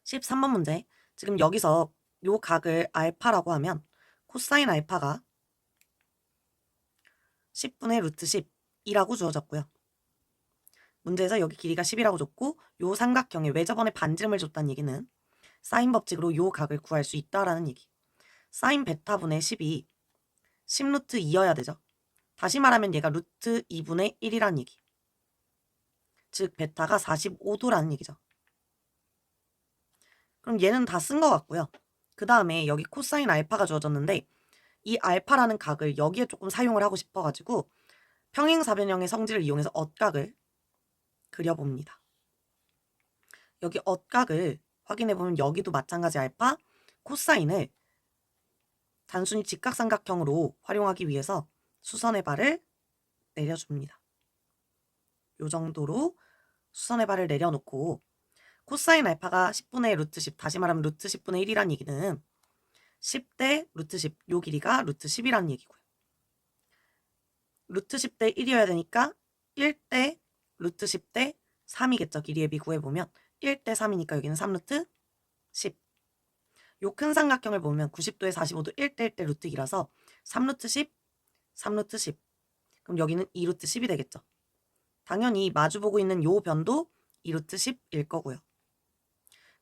13번 문제. 지금 여기서 요 각을 알파라고 하면 코사인 알파가 10분의 루트 10이라고 주어졌고요. 문제에서 여기 길이가 10이라고 줬고 요 삼각형에 왜 저번에 반지름을 줬다는 얘기는 사인 법칙으로 요 각을 구할 수 있다라는 얘기. 사인 베타분의 10이 10루트 2여야 되죠. 다시 말하면 얘가 루트 2분의 1이라는 얘기. 즉 베타가 45도라는 얘기죠. 그럼 얘는 다 쓴 것 같고요. 그 다음에 여기 코사인 알파가 주어졌는데 이 알파라는 각을 여기에 조금 사용을 하고 싶어가지고 평행사변형의 성질을 이용해서 엇각을 그려봅니다. 여기 엇각을 확인해보면 여기도 마찬가지 알파, 코사인을 단순히 직각삼각형으로 활용하기 위해서 수선의 발을 내려줍니다. 요 정도로 수선의 발을 내려놓고 코사인 알파가 10분의 루트 10, 다시 말하면 루트 10분의 1이란 얘기는 10대 루트 10, 요 길이가 루트 10이라는 얘기고요. 루트 10대 1이어야 되니까 1대 루트 10대 3이겠죠. 길이의 비 구해보면 1대 3이니까 여기는 3루트 10. 요 큰 삼각형을 보면 90도에 45도 1대 1대 루트 2라서 3루트 10, 3루트 10. 그럼 여기는 2루트 10이 되겠죠. 당연히 마주보고 있는 요 변도 2루트 10일 거고요.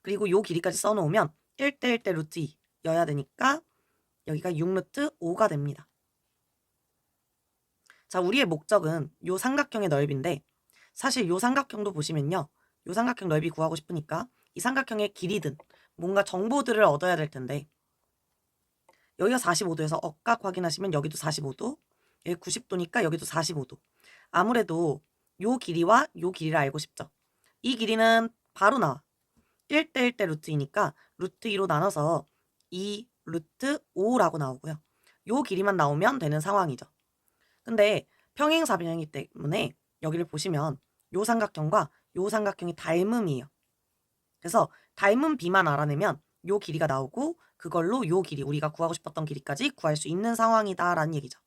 그리고 요 길이까지 써놓으면 1대 1대 루트 2여야 되니까 여기가 6루트 5가 됩니다. 자, 우리의 목적은 요 삼각형의 넓이인데 사실 요 삼각형도 보시면요. 요 삼각형 넓이 구하고 싶으니까 이 삼각형의 길이든 뭔가 정보들을 얻어야 될 텐데 여기가 45도에서 엇각 확인하시면 여기도 45도, 여기 90도니까 여기도 45도. 아무래도 요 길이와 요 길이를 알고 싶죠. 이 길이는 바로 나와. 1대 1대 루트 2니까 루트 2로 나눠서 2 루트 5라고 나오고요. 요 길이만 나오면 되는 상황이죠. 근데 평행사변형이기 때문에 여기를 보시면 요 삼각형과 요 삼각형이 닮음이에요. 그래서 닮은 비만 알아내면 요 길이가 나오고 그걸로 요 길이, 우리가 구하고 싶었던 길이까지 구할 수 있는 상황이다라는 얘기죠.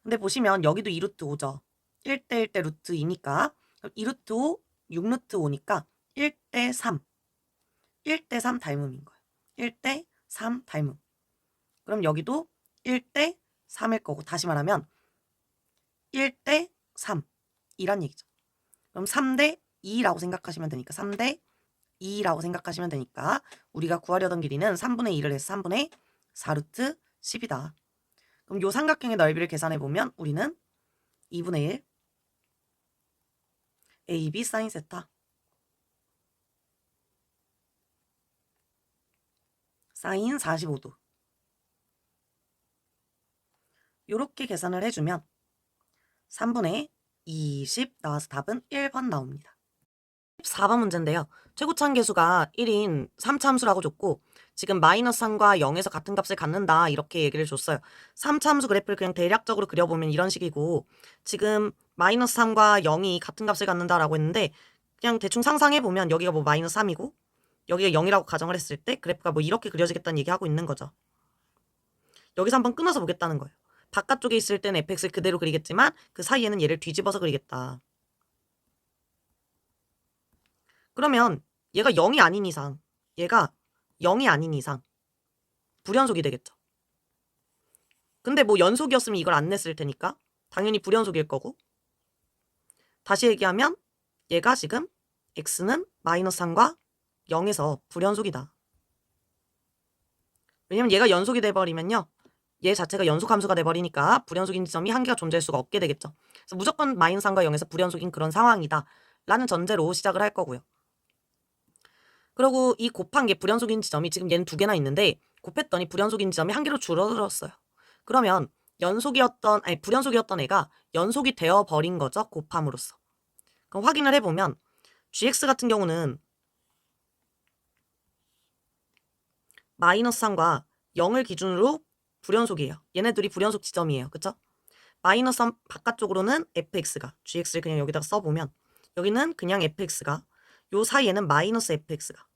근데 보시면 여기도 2루트 5죠. 1대 1대 루트 2니까 2루트 5, 6루트 5니까 1대 3. 1대 3 닮음인 거예요. 1대 3 닮음. 그럼 여기도 1대 3일 거고 다시 말하면 1대 3이란 얘기죠. 그럼 3대 2라고 생각하시면 되니까 3대 2라고 생각하시면 되니까 우리가 구하려던 길이는 3분의 2를 해서 3분의 4루트 10이다. 그럼 요 삼각형의 넓이를 계산해 보면 우리는 2분의 1 AB 사인 세타 사인 45도 요렇게 계산을 해주면 3분의 20 나와서 답은 1번 나옵니다. 14번 문제인데요. 최고차함계수가 1인 3차함수라고 줬고 지금 마이너스 3과 0에서 같은 값을 갖는다 이렇게 얘기를 줬어요. 3차함수 그래프를 그냥 대략적으로 그려보면 이런 식이고 지금 마이너스 3과 0이 같은 값을 갖는다라고 했는데 그냥 대충 상상해보면 여기가 뭐 마이너스 3이고 여기가 0이라고 가정을 했을 때 그래프가 뭐 이렇게 그려지겠다는 얘기하고 있는 거죠. 여기서 한번 끊어서 보겠다는 거예요. 바깥쪽에 있을 때는 fx를 그대로 그리겠지만 그 사이에는 얘를 뒤집어서 그리겠다. 그러면 얘가 0이 아닌 이상 얘가 0이 아닌 이상 불연속이 되겠죠. 근데 뭐 연속이었으면 이걸 안 냈을 테니까 당연히 불연속일 거고 다시 얘기하면 얘가 지금 x는 마이너스 3과 0에서 불연속이다. 왜냐면 얘가 연속이 돼버리면요. 얘 자체가 연속함수가 돼버리니까 불연속인 지점이 한 개가 존재할 수가 없게 되겠죠. 그래서 무조건 마이너스 3과 0에서 불연속인 그런 상황이다 라는 전제로 시작을 할 거고요. 그리고 이 곱한 게 불연속인 지점이 지금 얘는 두 개나 있는데 곱했더니 불연속인 지점이 한 개로 줄어들었어요. 그러면 불연속이었던 애가 연속이 되어버린 거죠. 곱함으로써. 그럼 확인을 해보면 gx 같은 경우는 마이너스 3과 0을 기준으로 불연속이에요. 얘네들이 불연속 지점이에요. 그쵸? 마이너스 3 바깥쪽으로는 fx가 gx를 그냥 여기다가 써보면 여기는 그냥 fx가 요 사이에는 마이너스 fx가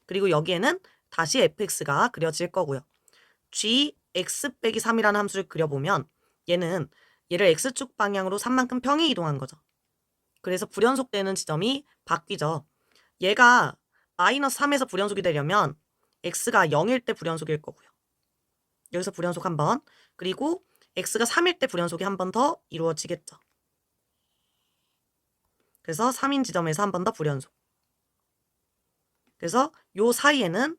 그리고 여기에는 다시 fx가 그려질 거고요. gx 빼기 3이라는 함수를 그려보면 얘는 얘를 x축 방향으로 3만큼 평이 이동한 거죠. 그래서 불연속되는 지점이 바뀌죠. 얘가 마이너스 3에서 불연속이 되려면 x가 0일 때 불연속일 거고요. 여기서 불연속 한 번, 그리고 x가 3일 때 불연속이 한 번 더 이루어지겠죠. 그래서 3인 지점에서 한 번 더 불연속. 그래서 요 사이에는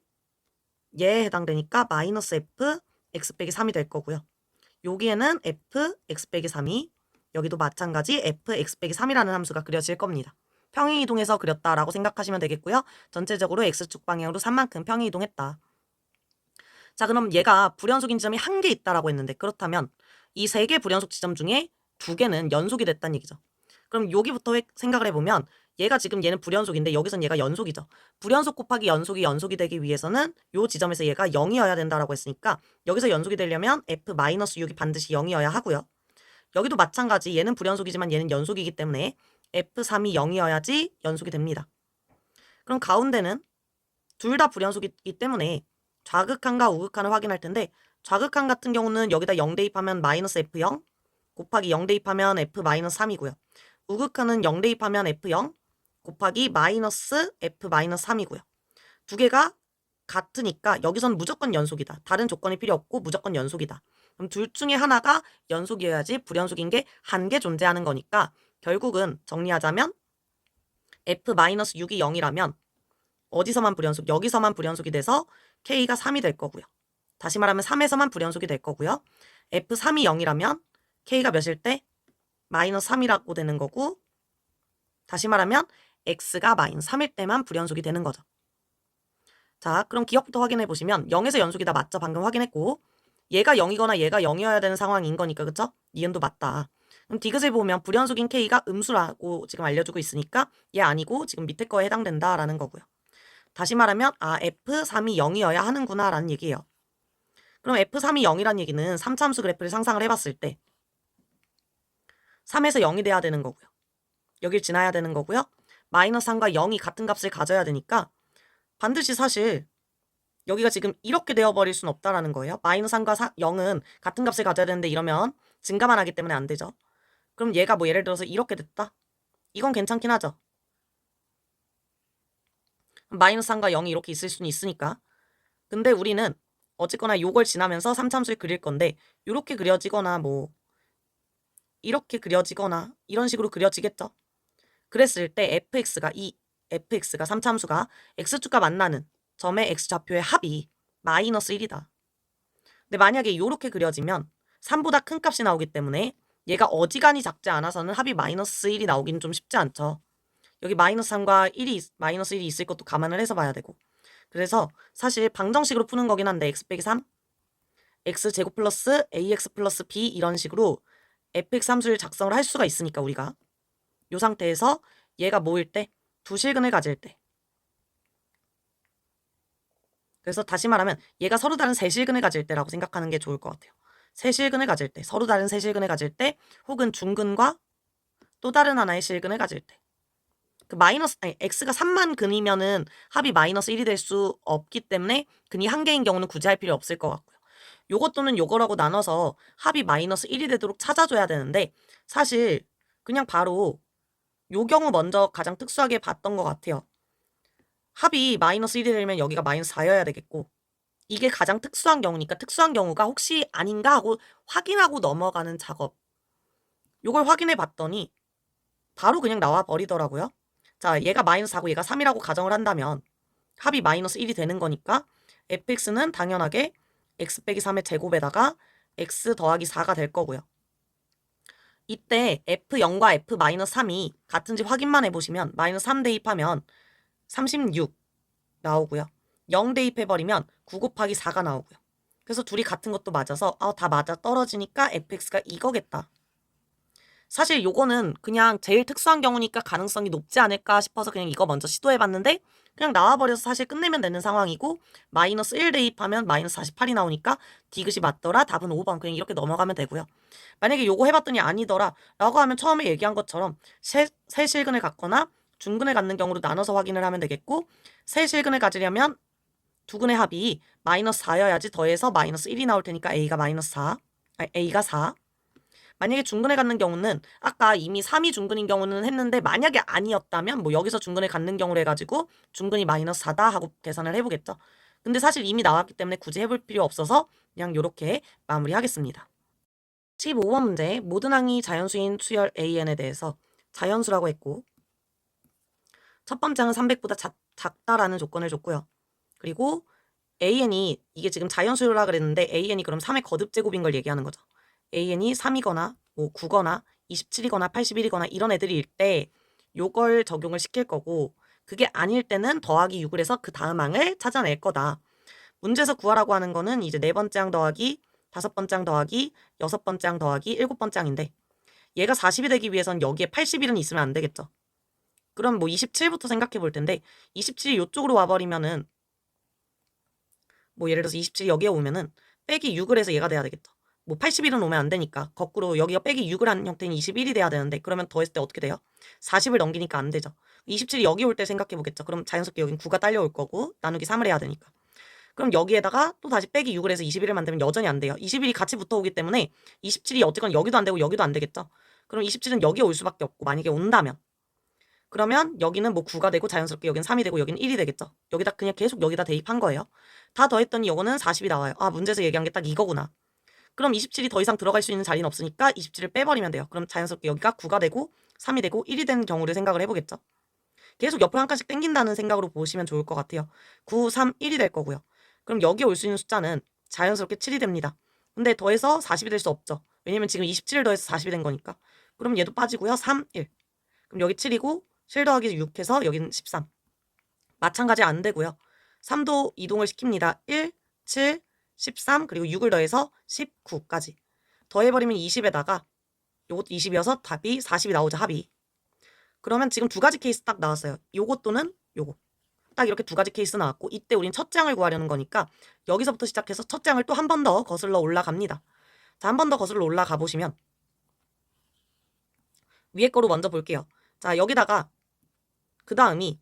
얘에 해당되니까 마이너스 f x 빼기 3이 될 거고요. 여기에는 f x 빼기 3이, 여기도 마찬가지 f x 빼기 3이라는 함수가 그려질 겁니다. 평행이동해서 그렸다라고 생각하시면 되겠고요. 전체적으로 x축 방향으로 3만큼 평행이동했다. 자, 그럼 얘가 불연속인 지점이 한 개 있다라고 했는데, 그렇다면 이 3개 불연속 지점 중에 2개는 연속이 됐다는 얘기죠. 그럼 여기부터 생각을 해보면 얘가 지금 얘는 불연속인데 여기선 얘가 연속이죠. 불연속 곱하기 연속이 되기 위해서는 요 지점에서 얘가 0이어야 된다라고 했으니까 여기서 연속이 되려면 f-6이 반드시 0이어야 하고요. 여기도 마찬가지, 얘는 불연속이지만 얘는 연속이기 때문에 f3이 0이어야지 연속이 됩니다. 그럼 가운데는 둘 다 불연속이기 때문에 좌극한과 우극한을 확인할 텐데, 좌극한 같은 경우는 여기다 0 대입하면 마이너스 f0 곱하기 0 대입하면 f-3이고요. 우극한은 0 대입하면 f0 곱하기 마이너스 f-3이고요. 두 개가 같으니까 여기선 무조건 연속이다. 다른 조건이 필요 없고 무조건 연속이다. 그럼 둘 중에 하나가 연속이어야지 불연속인 게 한 개 존재하는 거니까 결국은 정리하자면 f-6이 0이라면 어디서만 불연속? 여기서만 불연속이 돼서 k가 3이 될 거고요. 다시 말하면 3에서만 불연속이 될 거고요. f3이 0이라면 k가 몇일 때? 마이너스 3이라고 되는 거고, 다시 말하면 x가 마이너스 3일 때만 불연속이 되는 거죠. 자, 그럼 기억부터 확인해 보시면 0에서 연속이다 맞죠? 방금 확인했고, 얘가 0이거나 얘가 0이어야 되는 상황인 거니까, 그쵸? 니은도 맞다. 그럼 디귿을 보면 불연속인 k가 음수라고 지금 알려주고 있으니까 얘 아니고 지금 밑에 거에 해당된다라는 거고요. 다시 말하면 f3이 0이어야 하는구나 라는 얘기예요. 그럼 f3이 0이라는 얘기는 3차함수 그래프를 상상을 해봤을 때 3에서 0이 돼야 되는 거고요. 여길 지나야 되는 거고요. 마이너스 3과 0이 같은 값을 가져야 되니까 반드시 사실 여기가 지금 이렇게 되어버릴 순 없다라는 거예요. 마이너스 3과 0은 같은 값을 가져야 되는데 이러면 증가만 하기 때문에 안 되죠. 그럼 얘가 뭐 예를 들어서 이렇게 됐다? 이건 괜찮긴 하죠. 마이너스 3과 0이 이렇게 있을 수는 있으니까. 근데 우리는 어쨌거나 요걸 지나면서 3참수를 그릴 건데 이렇게 그려지거나 뭐 이렇게 그려지거나 이런 식으로 그려지겠죠. 그랬을 때 fx가 3참수가 x축과 만나는 점의 x좌표의 합이 마이너스 1이다. 근데 만약에 이렇게 그려지면 3보다 큰 값이 나오기 때문에 얘가 어지간히 작지 않아서는 합이 마이너스 1이 나오기는 좀 쉽지 않죠. 여기 마이너스 3과 마이너스 1이 있을 것도 감안을 해서 봐야 되고. 그래서 사실 방정식으로 푸는 거긴 한데 x 빼기 3, x제곱 플러스 ax 플러스 b 이런 식으로 fx 함수를 작성을 할 수가 있으니까 우리가 이 상태에서 얘가 뭐일 때? 두 실근을 가질 때. 그래서 다시 말하면 얘가 서로 다른 세 실근을 가질 때라고 생각하는 게 좋을 것 같아요. 세 실근을 가질 때, 서로 다른 세 실근을 가질 때, 혹은 중근과 또 다른 하나의 실근을 가질 때. x가 3만 근이면은 합이 마이너스 1이 될 수 없기 때문에 근이 한 개인 경우는 굳이 할 필요 없을 것 같고요. 요것 또는 요거라고 나눠서 합이 마이너스 1이 되도록 찾아줘야 되는데 사실 그냥 바로 요 경우 먼저 가장 특수하게 봤던 것 같아요. 합이 마이너스 1이 되면 여기가 마이너스 4여야 되겠고 이게 가장 특수한 경우니까 특수한 경우가 혹시 아닌가 하고 확인하고 넘어가는 작업. 요걸 확인해 봤더니 바로 그냥 나와 버리더라고요. 자, 얘가 마이너스 4고 얘가 3이라고 가정을 한다면 합이 마이너스 1이 되는 거니까 fx는 당연하게 x 빼기 3의 제곱에다가 x 더하기 4가 될 거고요. 이때 f0과 f-3이 같은지 확인만 해보시면 마이너스 3 대입하면 36 나오고요. 0 대입해버리면 9 곱하기 4가 나오고요. 그래서 둘이 같은 것도 맞아서 다 맞아 떨어지니까 fx가 이거겠다. 사실 요거는 그냥 제일 특수한 경우니까 가능성이 높지 않을까 싶어서 그냥 이거 먼저 시도해봤는데 그냥 나와버려서 사실 끝내면 되는 상황이고 마이너스 1 대입하면 마이너스 48이 나오니까 디귿이 맞더라. 답은 5번. 그냥 이렇게 넘어가면 되고요. 만약에 요거 해봤더니 아니더라 라고 하면 처음에 얘기한 것처럼 세 실근을 갖거나 중근을 갖는 경우로 나눠서 확인을 하면 되겠고 세 실근을 가지려면 두 근의 합이 마이너스 4여야지 더해서 마이너스 1이 나올 테니까 A가 4. 만약에 중근을 갖는 경우는 아까 이미 3이 중근인 경우는 했는데 만약에 아니었다면 뭐 여기서 중근을 갖는 경우로 해가지고 중근이 마이너스 4다 하고 계산을 해보겠죠. 근데 사실 이미 나왔기 때문에 굳이 해볼 필요 없어서 그냥 이렇게 마무리하겠습니다. 15번 문제 모든 항이 자연수인 수열 AN에 대해서 자연수라고 했고 첫 번째 항은 300보다 작다라는 조건을 줬고요. 그리고 AN이 이게 지금 자연수라 그랬는데 AN이 그럼 3의 거듭제곱인 걸 얘기하는 거죠. AN이 3이거나 뭐 9거나 27이거나 81이거나 이런 애들일 때 요걸 적용을 시킬 거고 그게 아닐 때는 더하기 6을 해서 그 다음 항을 찾아낼 거다. 문제에서 구하라고 하는 거는 이제 네 번째 항 더하기 다섯 번째 항 더하기 여섯 번째 항 더하기 일곱 번째 항인데 얘가 40이 되기 위해선 여기에 81은 있으면 안 되겠죠. 그럼 뭐 27부터 생각해 볼 텐데 27이 이쪽으로 와버리면은 뭐 예를 들어서 27이 여기에 오면은 빼기 6을 해서 얘가 돼야 되겠죠. 뭐 81은 오면 안 되니까 거꾸로 여기가 빼기 6을 한 형태인 21이 돼야 되는데 그러면 더했을 때 어떻게 돼요? 40을 넘기니까 안 되죠. 27이 여기 올 때 생각해 보겠죠. 그럼 자연스럽게 여긴 9가 딸려올 거고 나누기 3을 해야 되니까. 그럼 여기에다가 또 다시 빼기 6을 해서 21을 만들면 여전히 안 돼요. 21이 같이 붙어오기 때문에 27이 어쨌건 여기도 안 되고 여기도 안 되겠죠. 그럼 27은 여기에 올 수밖에 없고 만약에 온다면 그러면 여기는 뭐 9가 되고 자연스럽게 여기는 3이 되고 여기는 1이 되겠죠. 여기다 그냥 계속 여기다 대입한 거예요. 다 더했더니 요거는 40이 나와요. 아 문제에서 얘기한 게 딱 이거구나. 그럼 27이 더 이상 들어갈 수 있는 자리는 없으니까 27을 빼버리면 돼요. 그럼 자연스럽게 여기가 9가 되고 3이 되고 1이 되는 경우를 생각을 해보겠죠. 계속 옆으로 한 칸씩 땡긴다는 생각으로 보시면 좋을 것 같아요. 9, 3, 1이 될 거고요. 그럼 여기에 올 수 있는 숫자는 자연스럽게 7이 됩니다. 근데 더해서 40이 될 수 없죠. 왜냐면 지금 27을 더해서 40이 된 거니까. 그럼 얘도 빠지고요. 3, 1. 그럼 여기 7이고 7 더하기 6 해서 여기는 13. 마찬가지 안 되고요. 3도 이동을 시킵니다. 1, 7, 13 그리고 6을 더해서 19까지. 더해버리면 20에다가 요것도 20이어서 답이 40이 나오죠. 합이. 그러면 지금 두 가지 케이스 딱 나왔어요. 요것 또는 요거. 딱 이렇게 두 가지 케이스 나왔고 이때 우린 첫 장을 구하려는 거니까 여기서부터 시작해서 첫 장을 또 한 번 더 거슬러 올라갑니다. 자, 한 번 더 거슬러 올라가 보시면 위에 거로 먼저 볼게요. 자, 여기다가 그 다음이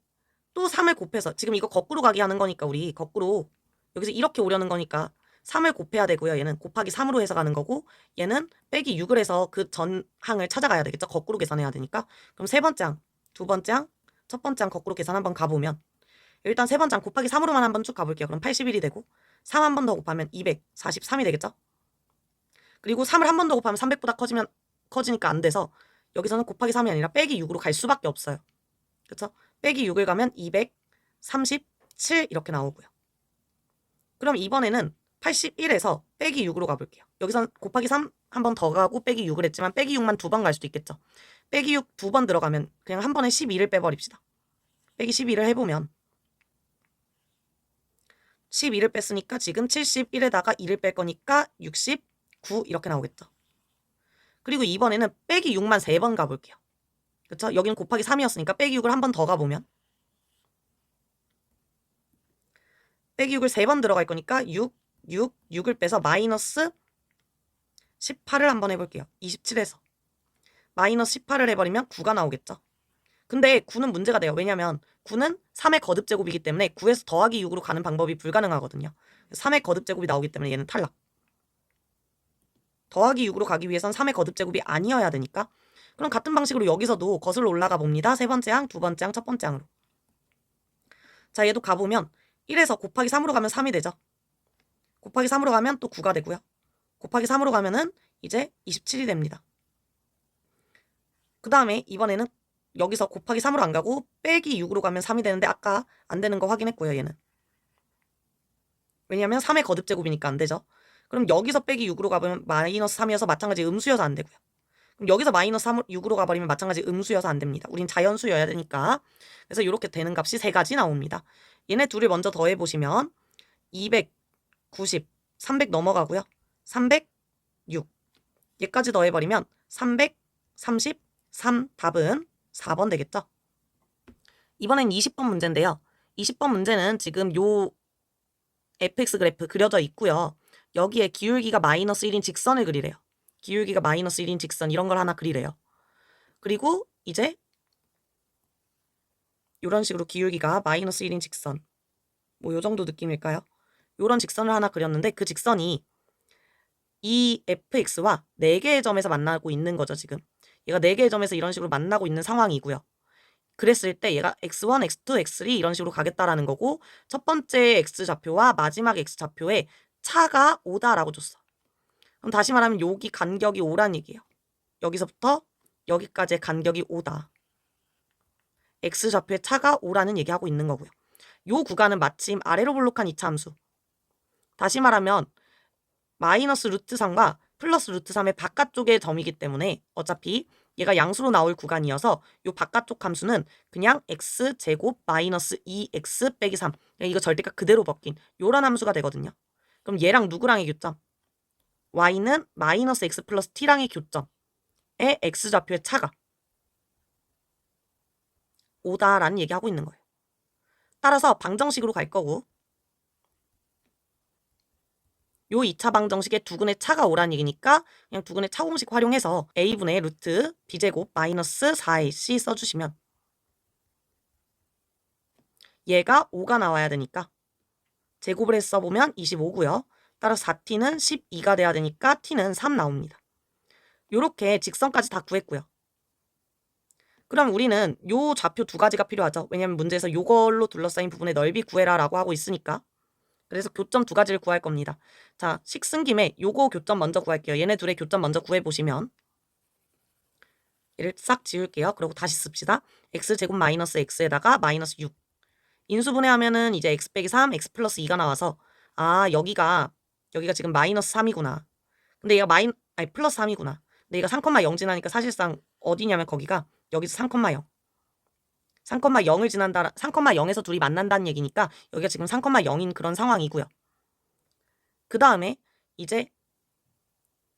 또 3을 곱해서 지금 이거 거꾸로 가기 하는 거니까 우리 거꾸로 여기서 이렇게 오려는 거니까 3을 곱해야 되고요. 얘는 곱하기 3으로 해서 가는 거고 얘는 빼기 6을 해서 그 전 항을 찾아가야 되겠죠. 거꾸로 계산해야 되니까. 그럼 세 번째 항, 두 번째 항, 첫 번째 항 거꾸로 계산 한번 가보면 일단 세 번째 항 곱하기 3으로만 한번 쭉 가볼게요. 그럼 81이 되고 3 한 번 더 곱하면 243이 되겠죠. 그리고 3을 한 번 더 곱하면 300보다 커지니까 안 돼서 여기서는 곱하기 3이 아니라 빼기 6으로 갈 수밖에 없어요. 그렇죠? 빼기 6을 가면 237 이렇게 나오고요. 그럼 이번에는 81에서 빼기 6으로 가볼게요. 여기선 곱하기 3 한 번 더 가고 빼기 6을 했지만 빼기 6만 두 번 갈 수도 있겠죠. 빼기 6 두 번 들어가면 그냥 한 번에 12를 빼버립시다. 빼기 12를 해보면 12를 뺐으니까 지금 71에다가 2를 뺄 거니까 69 이렇게 나오겠죠. 그리고 이번에는 빼기 6만 3번 가볼게요. 그렇죠? 여기는 곱하기 3이었으니까 빼기 6을 한 번 더 가보면 빼기 6을 3번 들어갈 거니까 6을 빼서 마이너스 18을 한번 해볼게요. 27에서 마이너스 18을 해버리면 9가 나오겠죠. 근데 9는 문제가 돼요. 왜냐면 9는 3의 거듭제곱이기 때문에 9에서 더하기 6으로 가는 방법이 불가능하거든요. 3의 거듭제곱이 나오기 때문에 얘는 탈락. 더하기 6으로 가기 위해선 3의 거듭제곱이 아니어야 되니까 그럼 같은 방식으로 여기서도 거슬러 올라가 봅니다. 세 번째 항, 두 번째 항, 첫 번째 항으로. 자, 얘도 가보면 1에서 곱하기 3으로 가면 3이 되죠. 곱하기 3으로 가면 또 9가 되고요. 곱하기 3으로 가면은 이제 27이 됩니다. 그 다음에 이번에는 여기서 곱하기 3으로 안 가고 빼기 6으로 가면 3이 되는데 아까 안 되는 거 확인했고요. 얘는. 왜냐면 3의 거듭제곱이니까 안 되죠. 그럼 여기서 빼기 6으로 가보면 마이너스 3이어서 마찬가지 음수여서 안 되고요. 그럼 여기서 마이너스 6으로 가버리면 마찬가지 음수여서 안 됩니다. 우린 자연수여야 되니까. 그래서 이렇게 되는 값이 세 가지 나옵니다. 얘네 둘을 먼저 더해보시면 290, 300 넘어가고요. 306. 얘까지 더해버리면 333 답은 4번 되겠죠. 이번엔 20번 문제인데요. 20번 문제는 지금 요 fx 그래프 그려져 있고요. 여기에 기울기가 마이너스 1인 직선을 그리래요. 기울기가 마이너스 1인 직선 이런 걸 하나 그리래요. 그리고 이제 이런 식으로 기울기가 마이너스 1인 직선 뭐 요 정도 느낌일까요? 요런 직선을 하나 그렸는데 그 직선이 이 fx와 4개의 점에서 만나고 있는 거죠, 지금. 얘가 4개의 점에서 이런 식으로 만나고 있는 상황이고요. 그랬을 때 얘가 x1, x2, x3 이런 식으로 가겠다라는 거고, 첫 번째 x좌표와 마지막 x좌표의 차가 5다라고 줬어. 그럼 다시 말하면 여기 간격이 5란 얘기예요. 여기서부터 여기까지의 간격이 5다. x좌표의 차가 5라는 얘기하고 있는 거고요. 요 구간은 마침 아래로 볼록한 이차함수. 다시 말하면 마이너스 루트 3과 플러스 루트 3의 바깥쪽의 점이기 때문에 어차피 얘가 양수로 나올 구간이어서 요 바깥쪽 함수는 그냥 x제곱 마이너스 2x 빼기 3. 이거 절대값 그대로 벗긴 요런 함수가 되거든요. 그럼 얘랑 누구랑의 교점? y는 마이너스 x 플러스 t랑의 교점에 x좌표의 차가 5다라는 얘기하고 있는 거예요. 따라서 방정식으로 갈 거고, 요 2차 방정식에 두근의 차가 5란 얘기니까 그냥 두근의 차 공식 활용해서 a분의 루트 b제곱 마이너스 4ac 써주시면 얘가 5가 나와야 되니까 제곱을 해서 써보면 25고요. 따라서 4t는 12가 돼야 되니까 t는 3 나옵니다. 요렇게 직선까지 다 구했고요. 그럼 우리는 요 좌표 두 가지가 필요하죠. 왜냐면 문제에서 요걸로 둘러싸인 부분의 넓이 구해라 라고 하고 있으니까. 그래서 교점 두 가지를 구할 겁니다. 자, 식 쓴 김에 요거 교점 먼저 구할게요. 얘네 둘의 교점 먼저 구해보시면 얘를 싹 지울게요. 그리고 다시 씁시다. x제곱 마이너스 x에다가 마이너스 6. 인수분해하면은 이제 x 빼기 3, x 플러스 2가 나와서 아, 여기가 지금 마이너스 3이구나. 근데 얘가 플러스 3이구나. 근데 얘가 3,0 지나니까 사실상 어디냐면 거기가 여기서 3,0. 3,0을 지난다, 3,0에서 둘이 만난다는 얘기니까 여기가 지금 3,0인 그런 상황이고요. 그 다음에 이제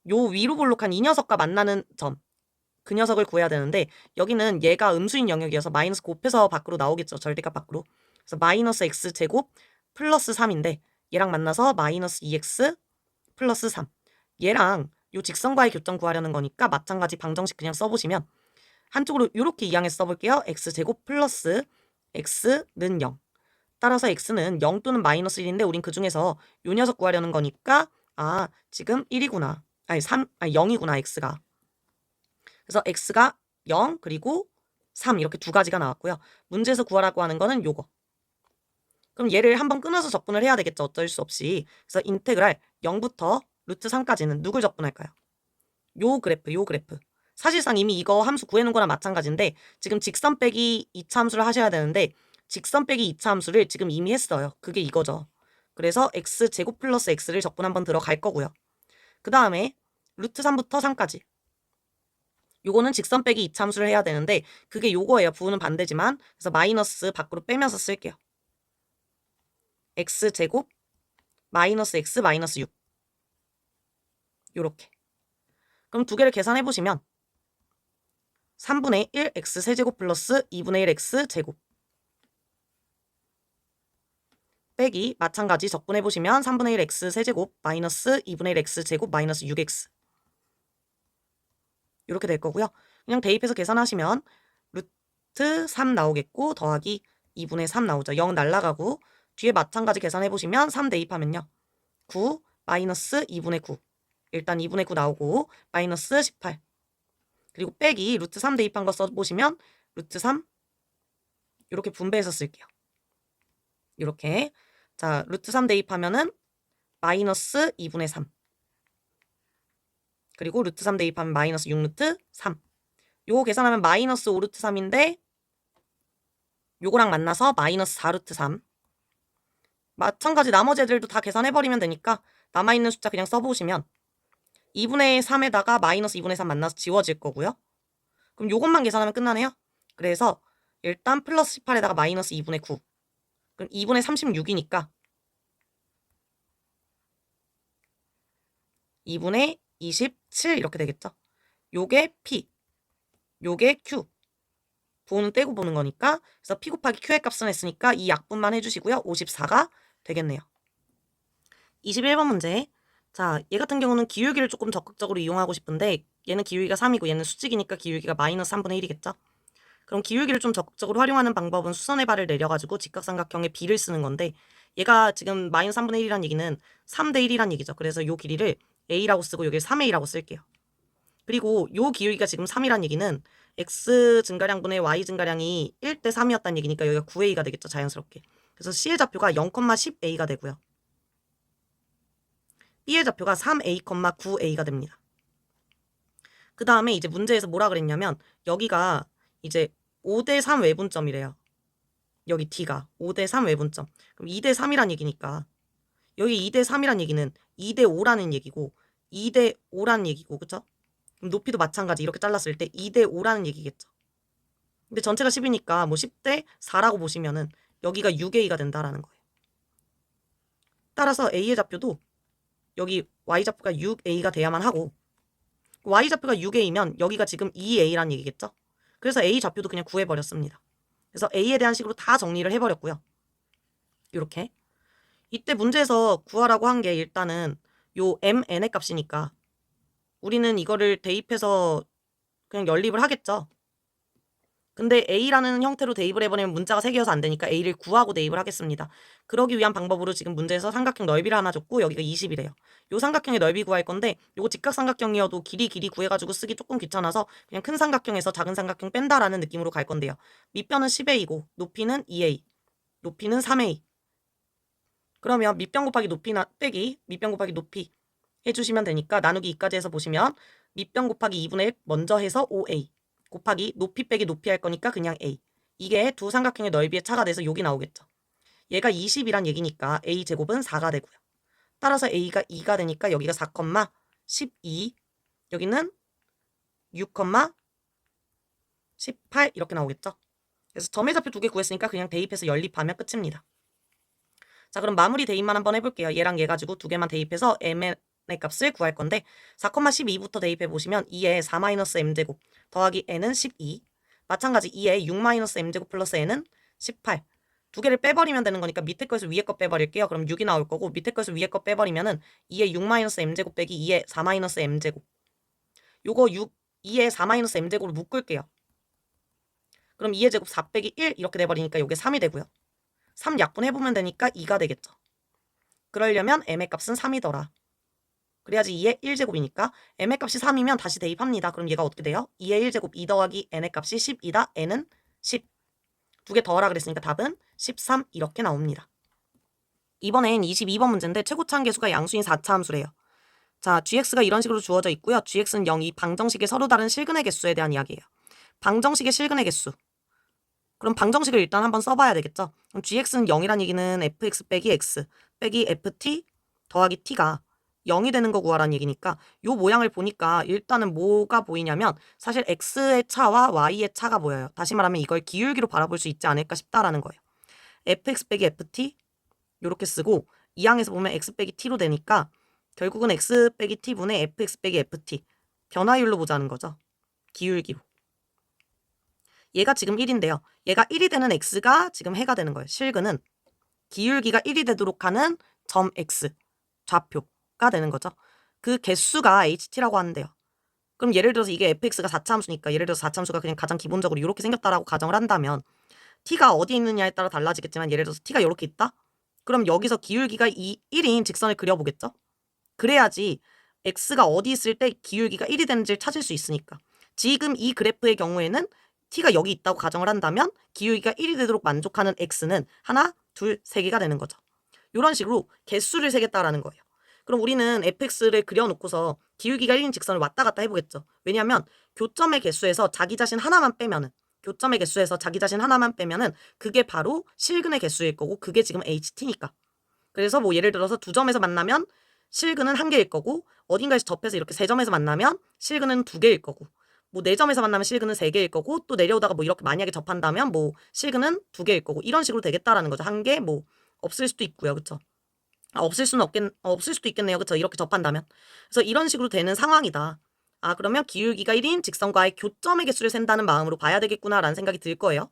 요 위로 볼록한 이 녀석과 만나는 점, 그 녀석을 구해야 되는데 여기는 얘가 음수인 영역이어서 마이너스 곱해서 밖으로 나오겠죠. 절대값 밖으로. 그래서 마이너스 x제곱 플러스 3인데 얘랑 만나서 마이너스 2x 플러스 3. 얘랑 요 직선과의 교점 구하려는 거니까 마찬가지 방정식 그냥 써보시면 한쪽으로 이렇게 이항해서 써볼게요. x제곱 플러스 x는 0. 따라서 x는 0 또는 마이너스 1인데 우린 그중에서 요 녀석 구하려는 거니까 아, 지금 1이구나. 0이구나, x가. 그래서 x가 0 그리고 3 이렇게 두 가지가 나왔고요. 문제에서 구하라고 하는 거는 요거. 그럼 얘를 한번 끊어서 접근을 해야 되겠죠. 어쩔 수 없이. 그래서 인테그랄 0부터 루트 3까지는 누굴 접근할까요? 요 그래프. 사실상 이미 이거 함수 구해놓은 거랑 마찬가지인데 지금 직선 빼기 2차 함수를 하셔야 되는데 직선 빼기 2차 함수를 지금 이미 했어요. 그게 이거죠. 그래서 x제곱 플러스 x를 적분 한번 들어갈 거고요. 그 다음에 루트 3부터 3까지. 요거는 직선 빼기 2차 함수를 해야 되는데 그게 요거예요. 부호는 반대지만. 그래서 마이너스 밖으로 빼면서 쓸게요. x제곱 마이너스 x 마이너스 6. 요렇게. 그럼 두 개를 계산해 보시면 3분의 1 x 세제곱 플러스 2분의 1 x 제곱 빼기 마찬가지 적분해 보시면 3분의 1 x 세제곱 마이너스 2분의 1 x 제곱 마이너스 6x 이렇게 될 거고요. 그냥 대입해서 계산하시면 루트 3 나오겠고 더하기 2분의 3 나오죠. 0 날라가고 뒤에 마찬가지 계산해 보시면 3 대입하면요. 9 마이너스 2분의 9 일단 2분의 9 나오고 마이너스 18 그리고 빼기 루트 3 대입한 거 써보시면 루트 3 이렇게 분배해서 쓸게요. 이렇게 자 루트 3 대입하면은 마이너스 2분의 3 그리고 루트 3 대입하면 마이너스 6루트 3 요거 계산하면 마이너스 5루트 3인데 요거랑 만나서 마이너스 4루트 3 마찬가지 나머지 애들도 다 계산해버리면 되니까 남아있는 숫자 그냥 써보시면 2분의 3에다가 마이너스 2분의 3 만나서 지워질 거고요. 그럼 요것만 계산하면 끝나네요. 그래서 일단 플러스 18에다가 마이너스 2분의 9 그럼 2분의 36이니까 2분의 27 이렇게 되겠죠. 요게 P 요게 Q 부호는 떼고 보는 거니까 그래서 P 곱하기 Q의 값은 했으니까 이 약분만 해주시고요. 54가 되겠네요. 21번 문제. 자, 얘 같은 경우는 기울기를 조금 적극적으로 이용하고 싶은데 얘는 기울기가 3이고 얘는 수직이니까 기울기가 마이너스 3분의 1이겠죠. 그럼 기울기를 좀 적극적으로 활용하는 방법은 수선의 발을 내려가지고 직각삼각형의 B를 쓰는 건데 얘가 지금 마이너스 3분의 1이란 얘기는 3대 1이란 얘기죠. 그래서 요 길이를 a라고 쓰고 여기를 3a라고 쓸게요. 그리고 요 기울기가 지금 3이란 얘기는 x 증가량분의 y 증가량이 1대 3이었다는 얘기니까 여기가 9a가 되겠죠. 자연스럽게. 그래서 C의 좌표가 0,10a가 되고요. B의 좌표가 3a, 9a가 됩니다. 그 다음에 이제 문제에서 뭐라 그랬냐면 여기가 이제 5대 3 외분점이래요. 여기 D가 5대 3 외분점. 그럼 2대 3이란 얘기니까 여기 2대 3이란 얘기는 2대 5라는 얘기고 2대 5라는 얘기고 그쵸? 그럼 높이도 마찬가지 이렇게 잘랐을 때 2대 5라는 얘기겠죠. 근데 전체가 10이니까 뭐 10대 4라고 보시면은 여기가 6a가 된다라는 거예요. 따라서 a의 좌표도 여기 y좌표가 6a가 돼야만 하고 y좌표가 6a면 여기가 지금 2a라는 얘기겠죠. 그래서 a 좌표도 그냥 구해버렸습니다. 그래서 a에 대한 식으로 다 정리를 해버렸고요. 이렇게 이때 문제에서 구하라고 한 게 일단은 요 mn의 값이니까 우리는 이거를 대입해서 그냥 연립을 하겠죠. 근데 a라는 형태로 대입을 해버리면 문자가 3개여서 안 되니까 a를 구하고 대입을 하겠습니다. 그러기 위한 방법으로 지금 문제에서 삼각형 넓이를 하나 줬고 여기가 20이래요. 요 삼각형의 넓이 구할 건데 요거 직각삼각형이어도 길이 구해가지고 쓰기 조금 귀찮아서 그냥 큰 삼각형에서 작은 삼각형 뺀다라는 느낌으로 갈 건데요. 밑변은 10a이고 높이는 2a, 높이는 3a. 그러면 밑변 곱하기 높이나 빼기 밑변 곱하기 높이 해주시면 되니까 나누기 2까지 해서 보시면 밑변 곱하기 2분의 1 먼저 해서 5a 곱하기 높이 빼기 높이 할 거니까 그냥 a. 이게 두 삼각형의 넓이의 차가 돼서 여기 나오겠죠. 얘가 20이란 얘기니까 a 제곱은 4가 되고요. 따라서 a가 2가 되니까 여기가 4,12 여기는 6,18 이렇게 나오겠죠. 그래서 점의 좌표 2개 구했으니까 그냥 대입해서 연립하면 끝입니다. 자 그럼 마무리 대입만 한번 해볼게요. 얘랑 얘 가지고 2개만 대입해서 m의 값을 구할 건데 4,12부터 대입해 보시면 2에 4-m제곱 더하기 n은 12 마찬가지 2에 6-m제곱 플러스 n은 18 두 개를 빼버리면 되는 거니까 밑에 거에서 위에 거 빼버릴게요. 그럼 6이 나올 거고 밑에 거에서 위에 거 빼버리면은 2에 6-m제곱 빼기 2에 4-m제곱 요거 2에 4-m제곱으로 묶을게요. 그럼 2의 제곱 4 빼기 1 이렇게 돼버리니까 요게 3이 되고요. 3 약분해보면 되니까 2가 되겠죠. 그러려면 m의 값은 3이더라. 그래야지 2의 1제곱이니까 m의 값이 3이면 다시 대입합니다. 그럼 얘가 어떻게 돼요? 2의 1제곱 2 더하기 n의 값이 10이다. n은 10. 두 개 더하라 그랬으니까 답은 13 이렇게 나옵니다. 이번엔 22번 문제인데 최고차항 계수가 양수인 4차 함수래요. 자, gx가 이런 식으로 주어져 있고요. gx는 0, 이 방정식의 서로 다른 실근의 개수에 대한 이야기예요. 방정식의 실근의 개수. 그럼 방정식을 일단 한번 써봐야 되겠죠. 그럼 gx는 0이란 얘기는 fx 빼기 x 빼기 ft 더하기 t가 0이 되는 거 구하라는 얘기니까 요 모양을 보니까 일단은 뭐가 보이냐면 사실 x의 차와 y의 차가 보여요. 다시 말하면 이걸 기울기로 바라볼 수 있지 않을까 싶다라는 거예요. fx 빼기 ft 요렇게 쓰고 이 항에서 보면 x 빼기 t로 되니까 결국은 x 빼기 t분의 fx 빼기 ft 변화율로 보자는 거죠. 기울기로. 얘가 지금 1인데요. 얘가 1이 되는 x가 지금 해가 되는 거예요. 실근은 기울기가 1이 되도록 하는 점 x 좌표가 되는 거죠. 그 개수가 ht라고 하는데요. 그럼 예를 들어서 이게 fx가 4차 함수니까 예를 들어서 4차 함수가 그냥 가장 기본적으로 이렇게 생겼다라고 가정을 한다면 t가 어디에 있느냐에 따라 달라지겠지만 예를 들어서 t가 이렇게 있다? 그럼 여기서 기울기가 1인 직선을 그려보겠죠? 그래야지 x가 어디 있을 때 기울기가 1이 되는지를 찾을 수 있으니까. 지금 이 그래프의 경우에는 t가 여기 있다고 가정을 한다면 기울기가 1이 되도록 만족하는 x는 하나, 둘, 세 개가 되는 거죠. 이런 식으로 개수를 세겠다라는 거예요. 그럼 우리는 fx를 그려놓고서 기울기가 1인 직선을 왔다 갔다 해보겠죠. 왜냐하면 교점의 개수에서 자기 자신 하나만 빼면은 그게 바로 실근의 개수일 거고 그게 지금 ht니까. 그래서 뭐 예를 들어서 두 점에서 만나면 실근은 한 개일 거고 어딘가에서 접해서 이렇게 세 점에서 만나면 실근은 두 개일 거고 뭐 네 점에서 만나면 실근은 세 개일 거고 또 내려오다가 뭐 이렇게 만약에 접한다면 뭐 실근은 두 개일 거고 이런 식으로 되겠다라는 거죠. 한 개 뭐 없을 수도 있고요. 그쵸? 없을 수도 있겠네요. 그쵸? 이렇게 접한다면. 그래서 이런 식으로 되는 상황이다. 아, 그러면 기울기가 1인 직선과의 교점의 개수를 센다는 마음으로 봐야 되겠구나라는 생각이 들 거예요.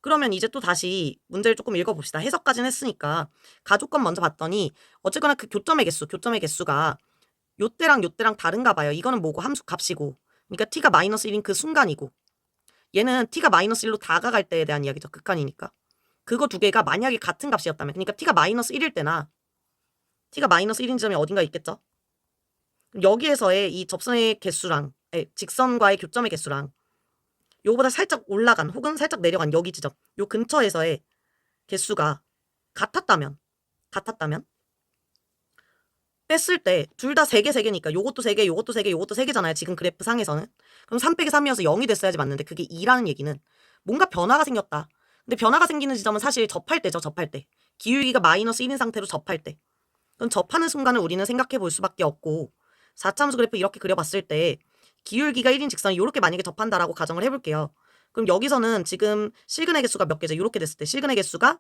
그러면 이제 또 다시 문제를 조금 읽어봅시다. 해석까지는 했으니까 가조건 먼저 봤더니 어쨌거나 그 교점의 개수가 요때랑 다른가 봐요. 이거는 뭐고 함수 값이고 그러니까 t가 마이너스 1인 그 순간이고 얘는 t가 마이너스 1로 다가갈 때에 대한 이야기죠. 극한이니까. 그거 두 개가 만약에 같은 값이었다면 그러니까 t가 마이너스 1일 때나 t가 마이너스 1인 점이 어딘가 있겠죠. 여기에서의 이 접선의 개수랑 직선과의 교점의 개수랑 요거보다 살짝 올라간 혹은 살짝 내려간 여기 지점 요 근처에서의 개수가 같았다면 뺐을 때 둘 다 3개 3개니까 요것도 3개 요것도 3개 요것도 3개잖아요. 지금 그래프 상에서는. 그럼 3 빼기 3이어서 0이 됐어야지 맞는데 그게 2라는 얘기는 뭔가 변화가 생겼다. 근데 변화가 생기는 지점은 사실 접할 때죠. 접할 때. 기울기가 마이너스 1인 상태로 접할 때. 그럼 접하는 순간을 우리는 생각해 볼 수밖에 없고 4차함수 그래프 이렇게 그려봤을 때 기울기가 1인 직선이 이렇게 만약에 접한다라고 가정을 해볼게요. 그럼 여기서는 지금 실근의 개수가 몇 개죠? 이렇게 됐을 때 실근의 개수가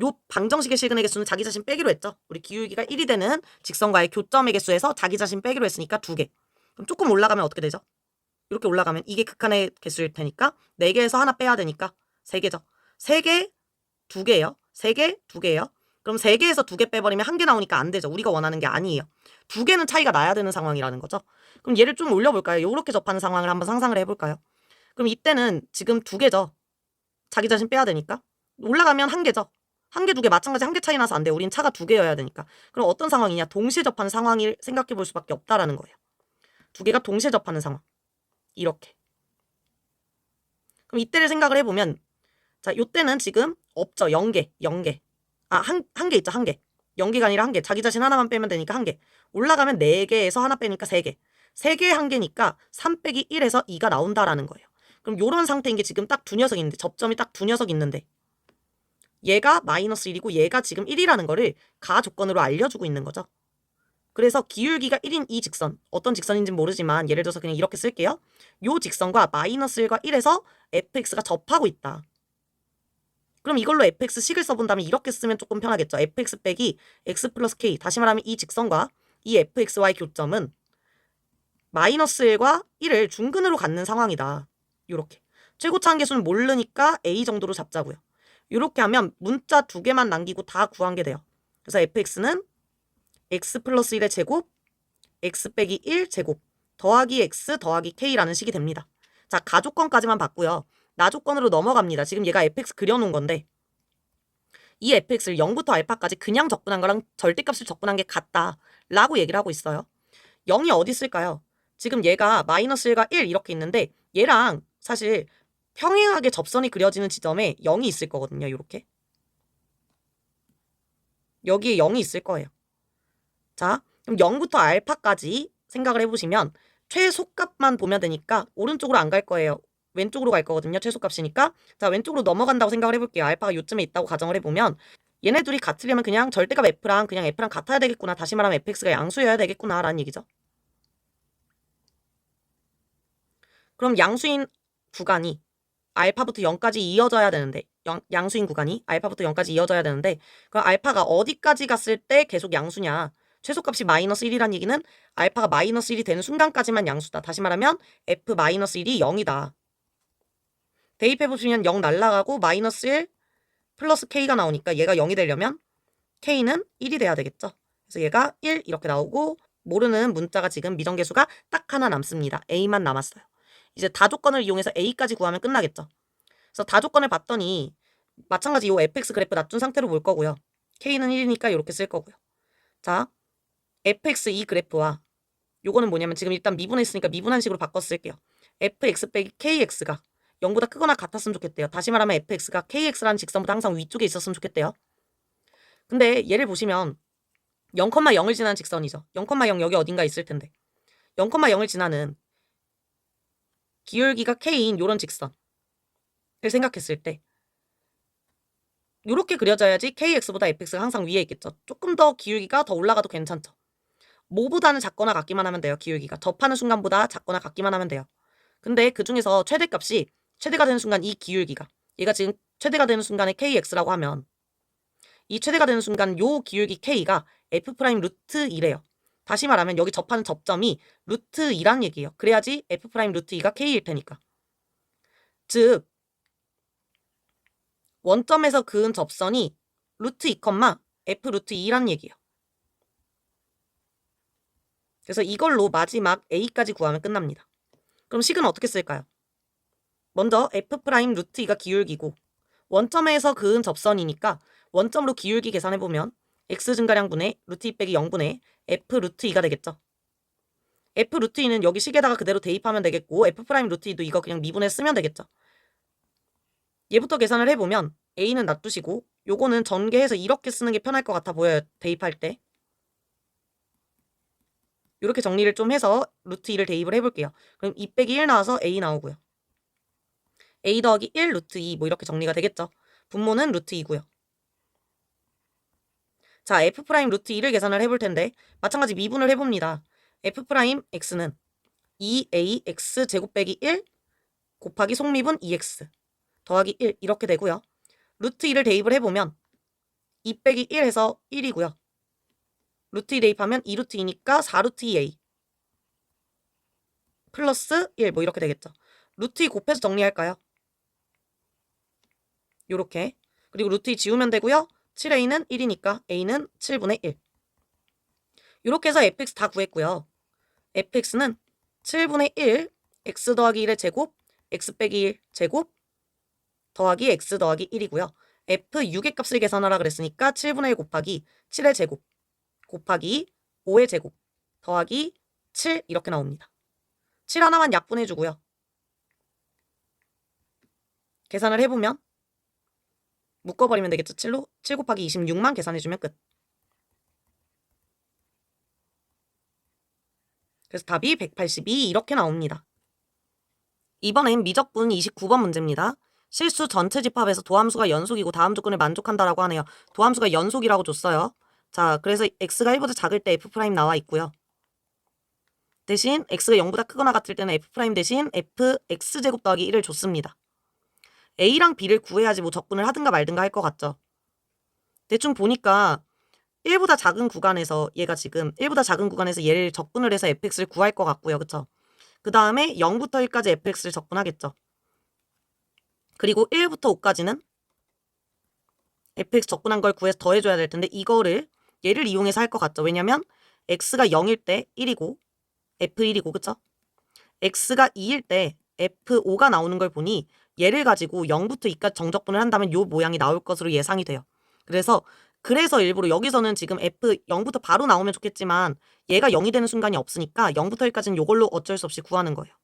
요 방정식의 실근의 개수는 자기 자신 빼기로 했죠. 우리 기울기가 1이 되는 직선과의 교점의 개수에서 자기 자신 빼기로 했으니까 2개. 그럼 조금 올라가면 어떻게 되죠? 이렇게 올라가면 이게 극한의 개수일 테니까 4개에서 하나 빼야 되니까 3개죠. 3개, 2개예요. 3개, 2개예요. 그럼 3개에서 2개 빼버리면 1개 나오니까 안 되죠. 우리가 원하는 게 아니에요. 2개는 차이가 나야 되는 상황이라는 거죠. 그럼 얘를 좀 올려볼까요? 이렇게 접하는 상황을 한번 상상을 해볼까요? 그럼 이때는 지금 2개죠. 자기 자신 빼야 되니까. 올라가면 1개죠. 1개, 2개 마찬가지 1개 차이 나서 안 돼. 우린 차가 2개여야 되니까. 그럼 어떤 상황이냐? 동시에 접하는 상황을 생각해 볼 수밖에 없다라는 거예요. 2개가 동시에 접하는 상황. 이렇게. 그럼 이때를 생각을 해보면 자, 요때는 지금 없죠. 0개. 아, 한 개 있죠. 1개. 0개가 아니라 1개. 자기 자신 하나만 빼면 되니까 1개. 올라가면 4개에서 하나 빼니까 3개. 3개에 1개니까 3 빼기 1에서 2가 나온다라는 거예요. 그럼 요런 상태인 게 지금 딱 두 녀석 있는데 접점이 딱 두 녀석 있는데 얘가 마이너스 1이고 얘가 지금 1이라는 거를 가 조건으로 알려주고 있는 거죠. 그래서 기울기가 1인 이 직선, 어떤 직선인지는 모르지만 예를 들어서 그냥 이렇게 쓸게요. 요 직선과 마이너스 1과 1에서 fx가 접하고 있다. 그럼 이걸로 fx식을 써본다면 이렇게 쓰면 조금 편하겠죠. fx 빼기 x 플러스 k. 다시 말하면 이 직선과 이 fxy의 교점은 마이너스 1과 1을 중근으로 갖는 상황이다. 요렇게. 최고차한 개수는 모르니까 a 정도로 잡자고요. 이렇게 하면 문자 2개만 남기고 다 구한 게 돼요. 그래서 fx는 x 플러스 1의 제곱, x 빼기 1 제곱, 더하기 x 더하기 k라는 식이 됩니다. 자, 가조건까지만 봤고요. 나조건으로 넘어갑니다. 지금 얘가 fx 그려놓은 건데 이 fx를 0부터 알파까지 그냥 적분한 거랑 절대값을 적분한 게 같다 라고 얘기를 하고 있어요. 0이 어디 있을까요? 지금 얘가 마이너스 1과 1 이렇게 있는데 얘랑 사실 평행하게 접선이 그려지는 지점에 0이 있을 거거든요. 이렇게. 여기에 0이 있을 거예요. 자, 그럼 0부터 알파까지 생각을 해보시면 최소값만 보면 되니까 오른쪽으로 안 갈 거예요. 왼쪽으로 갈 거거든요. 최소값이니까. 자, 왼쪽으로 넘어간다고 생각을 해볼게요. 알파가 요쯤에 있다고 가정을 해보면 얘네 둘이 같으려면 그냥 절대값 f랑 그냥 f랑 같아야 되겠구나. 다시 말하면 fx가 양수여야 되겠구나 라는 얘기죠. 그럼 양수인 구간이 알파부터 0까지 이어져야 되는데 양수인 구간이 알파부터 0까지 이어져야 되는데 그럼 알파가 어디까지 갔을 때 계속 양수냐. 최소값이 마이너스 1이란 얘기는 알파가 마이너스 1이 되는 순간까지만 양수다. 다시 말하면 f 마이너스 1이 0이다. 대입해보시면 0 날라가고 마이너스 1 플러스 k가 나오니까 얘가 0이 되려면 k는 1이 돼야 되겠죠. 그래서 얘가 1 이렇게 나오고 모르는 문자가 지금 미정계수가 딱 하나 남습니다. a만 남았어요. 이제 다조건을 이용해서 a까지 구하면 끝나겠죠. 그래서 다조건을 봤더니 마찬가지 이 fx 그래프 낮춘 상태로 볼 거고요. k는 1이니까 이렇게 쓸 거고요. 자, fx 이 그래프와 요거는 뭐냐면 지금 일단 미분했으니까 미분한식으로 바꿔 쓸게요. fx 빼기 kx가 0보다 크거나 같았으면 좋겠대요. 다시 말하면 fx가 kx라는 직선보다 항상 위쪽에 있었으면 좋겠대요. 근데 얘를 보시면 0,0을 지나는 직선이죠. 0,0 여기 어딘가 있을 텐데 0,0을 지나는 기울기가 k인 요런 직선을 생각했을 때 요렇게 그려져야지 kx보다 fx가 항상 위에 있겠죠. 조금 더 기울기가 더 올라가도 괜찮죠. 뭐보다는 작거나 같기만 하면 돼요. 기울기가 접하는 순간보다 작거나 같기만 하면 돼요. 근데 그 중에서 최대값이 최대가 되는 순간 이 기울기가 얘가 지금 최대가 되는 순간에 kx라고 하면 이 최대가 되는 순간 요 기울기 k가 f 프라임 루트 2래요. 다시 말하면 여기 접하는 접점이 루트 2란 얘기예요. 그래야지 f 프라임 루트 2가 k일 테니까. 즉 원점에서 그은 접선이 루트 2, f 루트 2란 얘기예요. 그래서 이걸로 마지막 a까지 구하면 끝납니다. 그럼 식은 어떻게 쓸까요? 먼저 f 프라임 루트 2가 기울기고 원점에서 그은 접선이니까 원점으로 기울기 계산해보면 x 증가량분의 루트 2 빼기 0분의 f 루트 2가 되겠죠. f 루트 2는 여기 식에다가 그대로 대입하면 되겠고 f 프라임 루트 2도 이거 그냥 미분해 쓰면 되겠죠. 얘부터 계산을 해보면 a는 놔두시고 요거는 전개해서 이렇게 쓰는 게 편할 것 같아 보여요. 대입할 때. 이렇게 정리를 좀 해서 루트 2를 대입을 해볼게요. 그럼 2 빼기 1 나와서 a 나오고요. a 더하기 1 루트 2 뭐 이렇게 정리가 되겠죠. 분모는 루트 2고요. 자, f 프라임 루트 2를 계산을 해볼 텐데 마찬가지 미분을 해봅니다. f 프라임 x는 2ax 제곱 빼기 1 곱하기 속미분 2x 더하기 1 이렇게 되고요. 루트 2를 대입을 해보면 2 빼기 1 해서 1이고요. 루트 2 대입하면 2루트 2니까 4루트 2a 플러스 1 뭐 이렇게 되겠죠. 루트 2 곱해서 정리할까요? 요렇게. 그리고 루트 2 지우면 되고요. 7a는 1이니까 a는 7분의 1. 요렇게 해서 fx 다 구했고요. fx는 7분의 1 x 더하기 1의 제곱 x 빼기 1 제곱 더하기 x 더하기 1이고요. f 6의 값을 계산하라 그랬으니까 7분의 1 곱하기 7의 제곱 곱하기 5의 제곱 더하기 7 이렇게 나옵니다. 7 하나만 약분해주고요. 계산을 해보면 묶어버리면 되겠죠. 7로 7 곱하기 26만 계산해주면 끝. 그래서 답이 182 이렇게 나옵니다. 이번엔 미적분 29번 문제입니다. 실수 전체 집합에서 도함수가 연속이고 다음 조건을 만족한다라고 하네요. 도함수가 연속이라고 줬어요. 자, 그래서 x가 1보다 작을 때 f' 나와 있고요. 대신 x가 0보다 크거나 같을 때는 f' 대신 fx제곱 더하기 1을 줬습니다. a랑 b를 구해야지 뭐 적분을 하든가 말든가 할 것 같죠. 대충 보니까 1보다 작은 구간에서 얘가 지금 1보다 작은 구간에서 얘를 적분을 해서 fx를 구할 것 같고요. 그쵸? 그 다음에 0부터 1까지 fx를 적분하겠죠. 그리고 1부터 5까지는 fx 적분한 걸 구해서 더해줘야 될 텐데 이거를 얘를 이용해서 할 것 같죠. 왜냐면 x가 0일 때 1이고 f1이고 그쵸? x가 2일 때 f5가 나오는 걸 보니 얘를 가지고 0부터 2까지 정적분을 한다면 요 모양이 나올 것으로 예상이 돼요. 그래서 일부러 여기서는 지금 f 0부터 바로 나오면 좋겠지만 얘가 0이 되는 순간이 없으니까 0부터 1까지는 요걸로 어쩔 수 없이 구하는 거예요.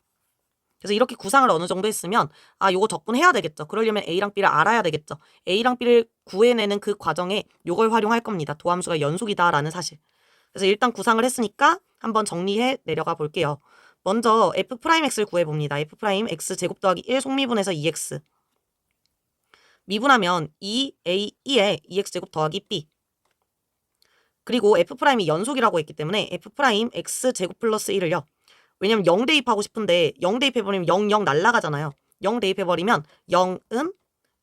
그래서 이렇게 구상을 어느 정도 했으면 아 요거 적분해야 되겠죠. 그러려면 A랑 B를 알아야 되겠죠. A랑 B를 구해내는 그 과정에 요걸 활용할 겁니다. 도함수가 연속이다라는 사실. 그래서 일단 구상을 했으니까 한번 정리해 내려가 볼게요. 먼저 f'x를 구해봅니다. f'x 제곱 더하기 1 속미분해서 2x 미분하면 2a2에 2x제곱 더하기 b 그리고 f'이 연속이라고 했기 때문에 f'x제곱 플러스 1을요. 왜냐면 0 대입하고 싶은데 0 대입해버리면 0, 0 날라가잖아요. 0 대입해버리면 0은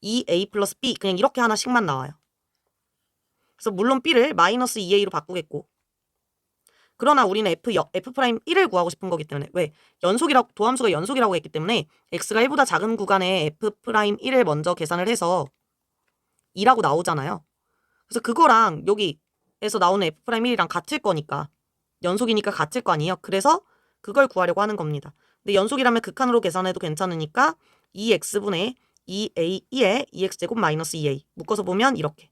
2a 플러스 b 그냥 이렇게 하나씩만 나와요. 그래서 물론 b를 마이너스 2a로 바꾸겠고 그러나 우리는 f'1을 구하고 싶은 거기 때문에 왜? 도함수가 연속이라고 했기 때문에 x가 1보다 작은 구간에 f'1을 먼저 계산을 해서 2라고 나오잖아요. 그래서 그거랑 여기에서 나오는 f'1이랑 같을 거니까 연속이니까 같을 거 아니에요. 그래서 그걸 구하려고 하는 겁니다. 근데 연속이라면 극한으로 계산해도 괜찮으니까 2x분의 2a2에 2x제곱 마이너스 2a 묶어서 보면 이렇게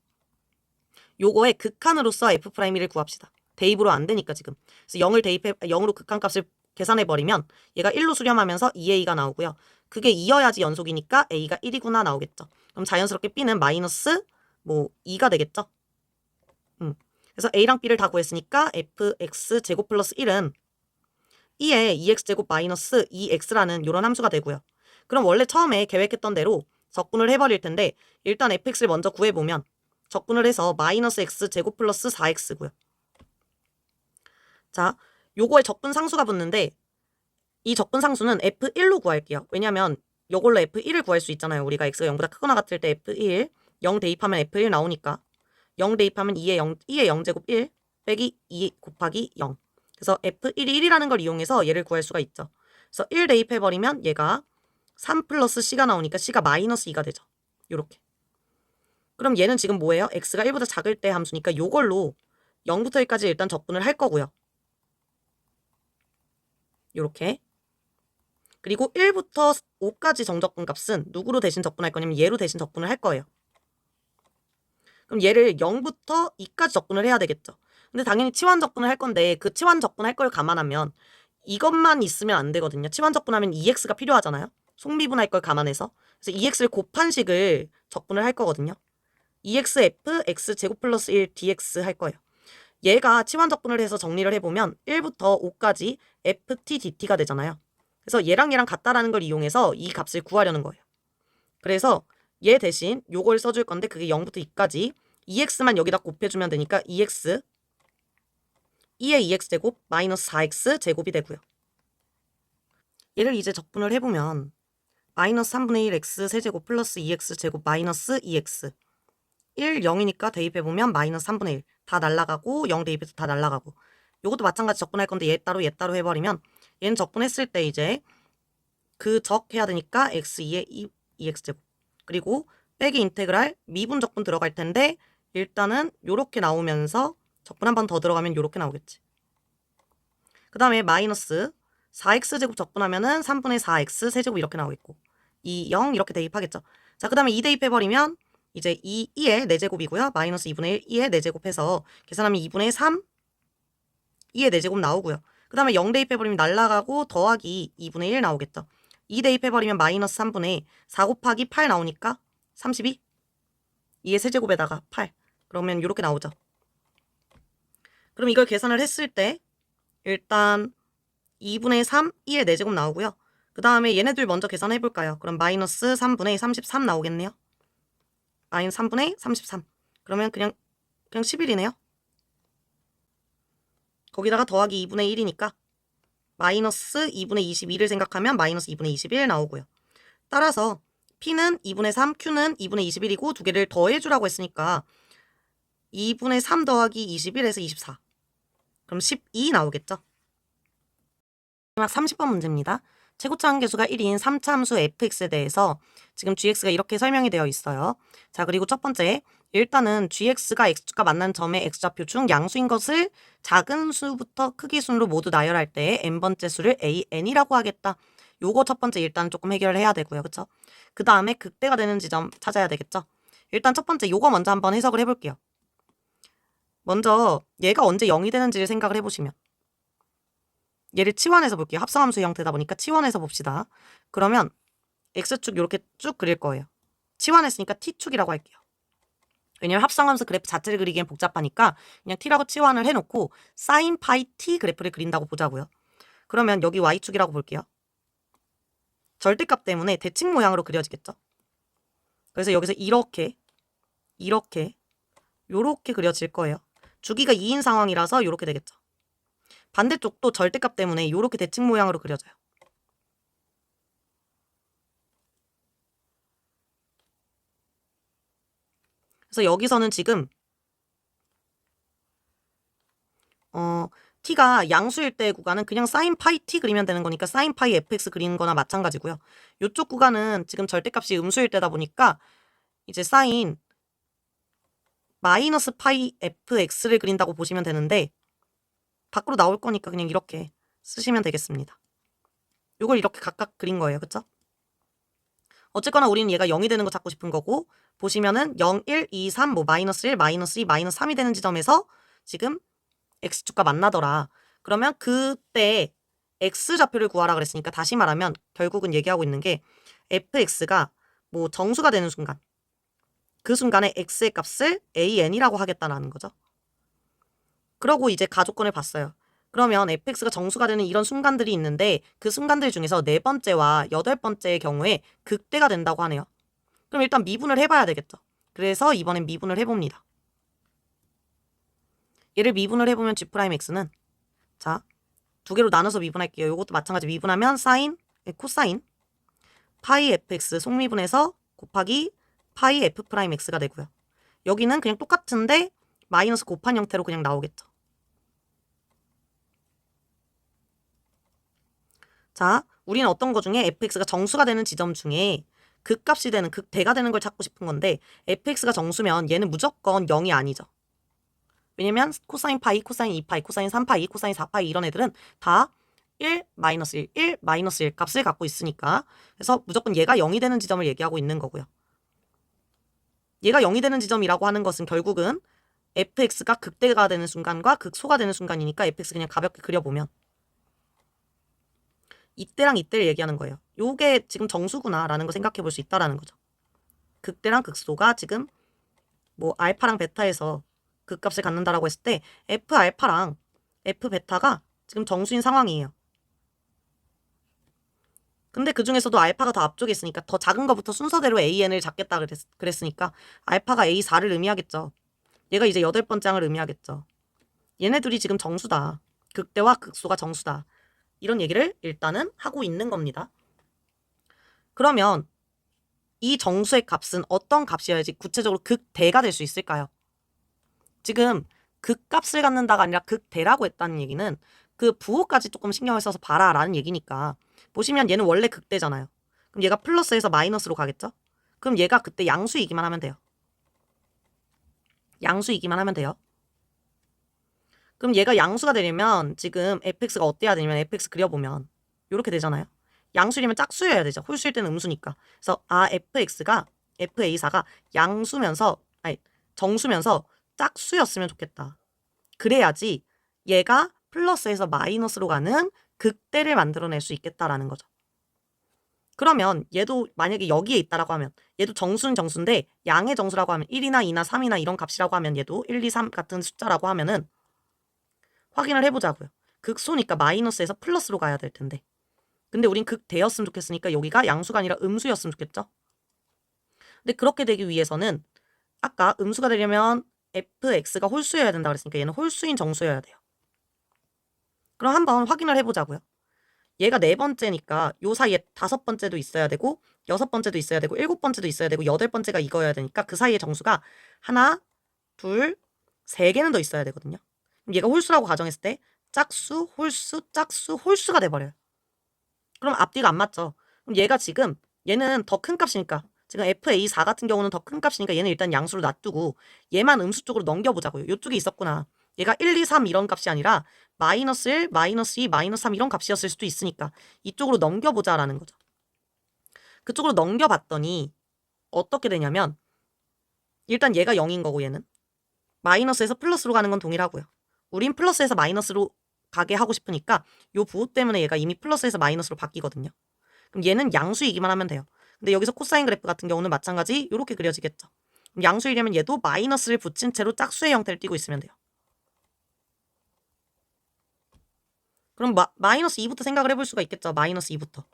요거의 극한으로서 f'1을 구합시다. 대입으로 안 되니까 지금. 그래서 0으로 극한값을 계산해버리면 얘가 1로 수렴하면서 2a가 나오고요. 그게 2여야지 연속이니까 a가 1이구나 나오겠죠. 그럼 자연스럽게 b는 마이너스 2가 되겠죠. 그래서 a랑 b를 다 구했으니까 fx 제곱 플러스 1은 2에 2x제곱 마이너스 2x라는 이런 함수가 되고요. 그럼 원래 처음에 계획했던 대로 적분을 해버릴 텐데 일단 fx를 먼저 구해보면 적분을 해서 마이너스 x제곱 플러스 4x고요. 자, 요거에 적분 상수가 붙는데 이 적분 상수는 f1로 구할게요. 왜냐면 요걸로 f1을 구할 수 있잖아요. 우리가 x가 0보다 크거나 같을 때 f1, 0 대입하면 f1 나오니까 0 대입하면 2의 0제곱 1 빼기 2 곱하기 0 그래서 f1이 1이라는 걸 이용해서 얘를 구할 수가 있죠. 그래서 1 대입해버리면 얘가 3 플러스 c가 나오니까 c가 마이너스 2가 되죠. 요렇게. 그럼 얘는 지금 뭐예요? x가 1보다 작을 때 함수니까 요걸로 0부터 1까지 일단 적분을 할 거고요. 요렇게. 그리고 1부터 5까지 정적분 값은 누구로 대신 적분할 거냐면 얘로 대신 적분을 할 거예요. 그럼 얘를 0부터 2까지 적분을 해야 되겠죠. 근데 당연히 치환 적분을 할 건데 그 치환 적분할 걸 감안하면 이것만 있으면 안 되거든요. 치환 적분하면 EX가 필요하잖아요. 속미분할 걸 감안해서. 그래서 EX를 곱한 식을 적분을 할 거거든요. EXF X제곱 플러스 1 DX 할 거예요. 얘가 치환 적분을 해서 정리를 해보면 1부터 5까지 FT DT가 되잖아요. 그래서 얘랑 같다라는 걸 이용해서 이 값을 구하려는 거예요. 그래서 얘 대신 요걸 써줄 건데 그게 0부터 2까지 EX만 여기다 곱해주면 되니까 EX 2의 EX제곱 마이너스 4X 제곱이 되고요. 얘를 이제 적분을 해보면 마이너스 3분의 1 X 세제곱 플러스 2X 제곱 마이너스 2X 1, 0이니까 대입해보면 마이너스 3분의 1 다 날라가고 0 대입해서 다 날라가고 요것도 마찬가지 적분할 건데 얘 따로 해버리면 얘는 적분했을 때 이제 그 적 해야 되니까 x2의 2x제곱 그리고 빼기 인테그랄 미분 적분 들어갈 텐데 일단은 요렇게 나오면서 적분 한 번 더 들어가면 요렇게 나오겠지. 그 다음에 마이너스 4x제곱 적분하면은 3분의 4x 세제곱 이렇게 나오겠고 2, 0 이렇게 대입하겠죠. 자, 그 다음에 2 대입해버리면 이제 2의 4제곱이고요. 마이너스 2분의 1, 2의 4제곱 해서 계산하면 2분의 3, 2의 4제곱 나오고요. 그 다음에 0 대입해버리면 날라가고 더하기 2분의 1 나오겠죠. 2 대입해버리면 마이너스 3분의 4 곱하기 8 나오니까 32. 2의 세제곱에다가 8. 그러면 이렇게 나오죠. 그럼 이걸 계산을 했을 때 일단 2분의 3, 2의 4제곱 나오고요. 그 다음에 얘네들 먼저 계산해볼까요? 그럼 마이너스 3분의 33 나오겠네요. 마이너스 3분의 33. 그러면 그냥 11이네요. 거기다가 더하기 2분의 1이니까 마이너스 2분의 22를 생각하면 마이너스 2분의 21 나오고요. 따라서 P는 2분의 3, Q는 2분의 21이고 두 개를 더해주라고 했으니까 2분의 3 더하기 21에서 24. 그럼 12 나오겠죠. 마지막 30번 문제입니다. 최고차 함계수가 1인 3차 함수 fx에 대해서 지금 gx가 이렇게 설명이 되어 있어요. 자, 그리고 첫 번째 일단은 gx가 x축과 만난 점의 x좌표 중 양수인 것을 작은 수부터 크기 순으로 모두 나열할 때 n번째 수를 an이라고 하겠다. 요거 첫 번째 일단 조금 해결을 해야 되고요. 그쵸? 그 다음에 극대가 되는 지점 찾아야 되겠죠? 일단 첫 번째 요거 먼저 한번 해석을 해볼게요. 먼저 얘가 언제 0이 되는지를 생각을 해보시면 얘를 치환해서 볼게요. 합성함수의 형태다 보니까 치환해서 봅시다. 그러면 x축 이렇게 쭉 그릴 거예요. 치환했으니까 t축이라고 할게요. 왜냐면 합성함수 그래프 자체를 그리기엔 복잡하니까 그냥 t라고 치환을 해놓고 sin 파이 t 그래프를 그린다고 보자고요. 그러면 여기 y축이라고 볼게요. 절대값 때문에 대칭 모양으로 그려지겠죠. 그래서 여기서 이렇게 요렇게 그려질 거예요. 주기가 2인 상황이라서 요렇게 되겠죠. 반대쪽도 절대값 때문에 이렇게 대칭 모양으로 그려져요. 그래서 여기서는 지금 t가 양수일 때 구간은 그냥 sin 파이 t 그리면 되는 거니까 sin 파이 fx 그리는 거나 마찬가지고요. 이쪽 구간은 지금 절대값이 음수일 때다 보니까 이제 sin 마이너스 파이 fx를 그린다고 보시면 되는데 밖으로 나올 거니까 그냥 이렇게 쓰시면 되겠습니다. 이걸 이렇게 각각 그린 거예요. 그쵸? 어쨌거나 우리는 얘가 0이 되는 거 찾고 싶은 거고 보시면은 0, 1, 2, 3, 뭐 마이너스 1, 마이너스 2, 마이너스 3이 되는 지점에서 지금 x축과 만나더라. 그러면 그때 x좌표를 구하라 그랬으니까 다시 말하면 결국은 얘기하고 있는 게 fx가 뭐 정수가 되는 순간 그 순간에 x의 값을 an이라고 하겠다는 거죠. 그러고 이제 가조건을 봤어요. 그러면 fx가 정수가 되는 이런 순간들이 있는데 그 순간들 중에서 4번째와 8번째의 경우에 극대가 된다고 하네요. 그럼 일단 미분을 해봐야 되겠죠. 그래서 이번엔 미분을 해봅니다. 얘를 미분을 해보면 g'x는 자, 두 개로 나눠서 미분할게요. 이것도 마찬가지 미분하면 sin, 코사인 파이 fx 속미분해서 곱하기 파이 f'x가 되고요. 여기는 그냥 똑같은데 마이너스 곱한 형태로 그냥 나오겠죠. 자, 우리는 어떤 거 중에 fx가 정수가 되는 지점 중에 극값이 되는 극대가 되는 걸 찾고 싶은 건데 fx가 정수면 얘는 무조건 0이 아니죠. 왜냐면 코사인 파이, 코사인 2파이, 코사인 3파이, 코사인 4파이 이런 애들은 다 1, 마이너스 1, 1, 마이너스 1 값을 갖고 있으니까 그래서 무조건 얘가 0이 되는 지점을 얘기하고 있는 거고요. 얘가 0이 되는 지점이라고 하는 것은 결국은 fx가 극대가 되는 순간과 극소가 되는 순간이니까 fx 그냥 가볍게 그려보면 이때랑 이때를 얘기하는 거예요. 요게 지금 정수구나 라는 거 생각해 볼 수 있다라는 거죠. 극대랑 극소가 지금 뭐 알파랑 베타에서 극값을 갖는다라고 했을 때 F 알파랑 F 베타가 지금 정수인 상황이에요. 근데 그 중에서도 알파가 더 앞쪽에 있으니까 더 작은 거부터 순서대로 AN을 잡겠다 그랬으니까 알파가 A4를 의미하겠죠. 얘가 이제 8번째 항을 의미하겠죠. 얘네 둘이 지금 정수다. 극대와 극소가 정수다. 이런 얘기를 일단은 하고 있는 겁니다. 그러면 이 정수의 값은 어떤 값이어야지 구체적으로 극대가 될 수 있을까요? 지금 극값을 갖는다가 아니라 극대라고 했다는 얘기는 그 부호까지 조금 신경을 써서 봐라 라는 얘기니까 보시면 얘는 원래 극대잖아요. 그럼 얘가 플러스에서 마이너스로 가겠죠? 그럼 얘가 그때 양수이기만 하면 돼요. 양수이기만 하면 돼요. 그럼 얘가 양수가 되려면 지금 fx가 어때야 되냐면 fx 그려보면 이렇게 되잖아요. 양수이면 짝수여야 되죠. 홀수일 때는 음수니까. 그래서 fx가 fa4가 양수면서 아니 정수면서 짝수였으면 좋겠다. 그래야지 얘가 플러스에서 마이너스로 가는 극대를 만들어낼 수 있겠다라는 거죠. 그러면 얘도 만약에 여기에 있다라고 하면 얘도 정수는 정수인데 양의 정수라고 하면 1이나 2나 3이나 이런 값이라고 하면 얘도 1, 2, 3 같은 숫자라고 하면은 확인을 해보자고요. 극소니까 마이너스에서 플러스로 가야 될 텐데. 근데 우린 극대였으면 좋겠으니까 여기가 양수가 아니라 음수였으면 좋겠죠. 근데 그렇게 되기 위해서는 아까 음수가 되려면 fx가 홀수여야 된다 그랬으니까 얘는 홀수인 정수여야 돼요. 그럼 한번 확인을 해보자고요. 얘가 4번째니까 요 사이에 5번째도 있어야 되고 6번째도 있어야 되고 7번째도 있어야 되고 8번째가 이거여야 되니까 그 사이에 정수가 하나, 둘, 3개는 더 있어야 되거든요. 그럼 얘가 홀수라고 가정했을 때 짝수, 홀수, 짝수, 홀수가 돼버려요. 그럼 앞뒤가 안 맞죠. 그럼 얘가 지금 얘는 더 큰 값이니까 지금 FA4 같은 경우는 더 큰 값이니까 얘는 일단 양수로 놔두고 얘만 음수 쪽으로 넘겨보자고요. 이쪽에 있었구나. 얘가 1, 2, 3 이런 값이 아니라 마이너스 1, 마이너스 2, 마이너스 3 이런 값이었을 수도 있으니까 이쪽으로 넘겨보자라는 거죠. 그쪽으로 넘겨봤더니 어떻게 되냐면 일단 얘가 0인 거고 얘는 마이너스에서 플러스로 가는 건 동일하고요. 우린 플러스에서 마이너스로 가게 하고 싶으니까 요 부호 때문에 얘가 이미 플러스에서 마이너스로 바뀌거든요. 그럼 얘는 양수이기만 하면 돼요. 근데 여기서 코사인 그래프 같은 경우는 마찬가지 이렇게 그려지겠죠. 그럼 양수이려면 얘도 마이너스를 붙인 채로 짝수의 형태를 띠고 있으면 돼요. 그럼 마이너스 2부터 생각을 해볼 수가 있겠죠. 마이너스 2부터.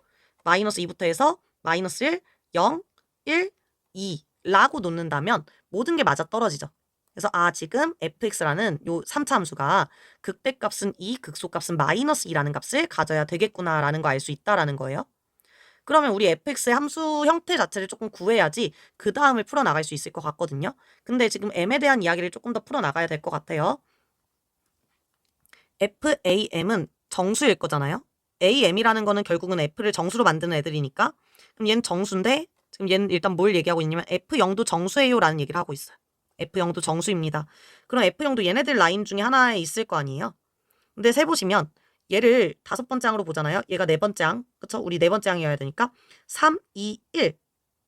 마이너스 2부터 해서 마이너스 1, 0, 1, 2 라고 놓는다면 모든 게 맞아 떨어지죠. 그래서 지금 fx라는 요 3차 함수가 극대값은 2, 극소값은 마이너스 2라는 값을 가져야 되겠구나라는 거 알 수 있다라는 거예요. 그러면 우리 fx의 함수 형태 자체를 조금 구해야지 그 다음을 풀어나갈 수 있을 것 같거든요. 근데 지금 m에 대한 이야기를 조금 더 풀어나가야 될 것 같아요. fam은 정수일 거잖아요. am이라는 거는 결국은 f를 정수로 만드는 애들이니까 그럼 얘는 정수인데 지금 얘는 일단 뭘 얘기하고 있냐면 f0도 정수예요 라는 얘기를 하고 있어요. f0도 정수입니다. 그럼 f0도 얘네들 라인 중에 하나에 있을 거 아니에요. 근데 세보시면 얘를 5번째 항으로 보잖아요. 얘가 4번째 항. 그쵸? 우리 4번째 항이어야 되니까 3, 2, 1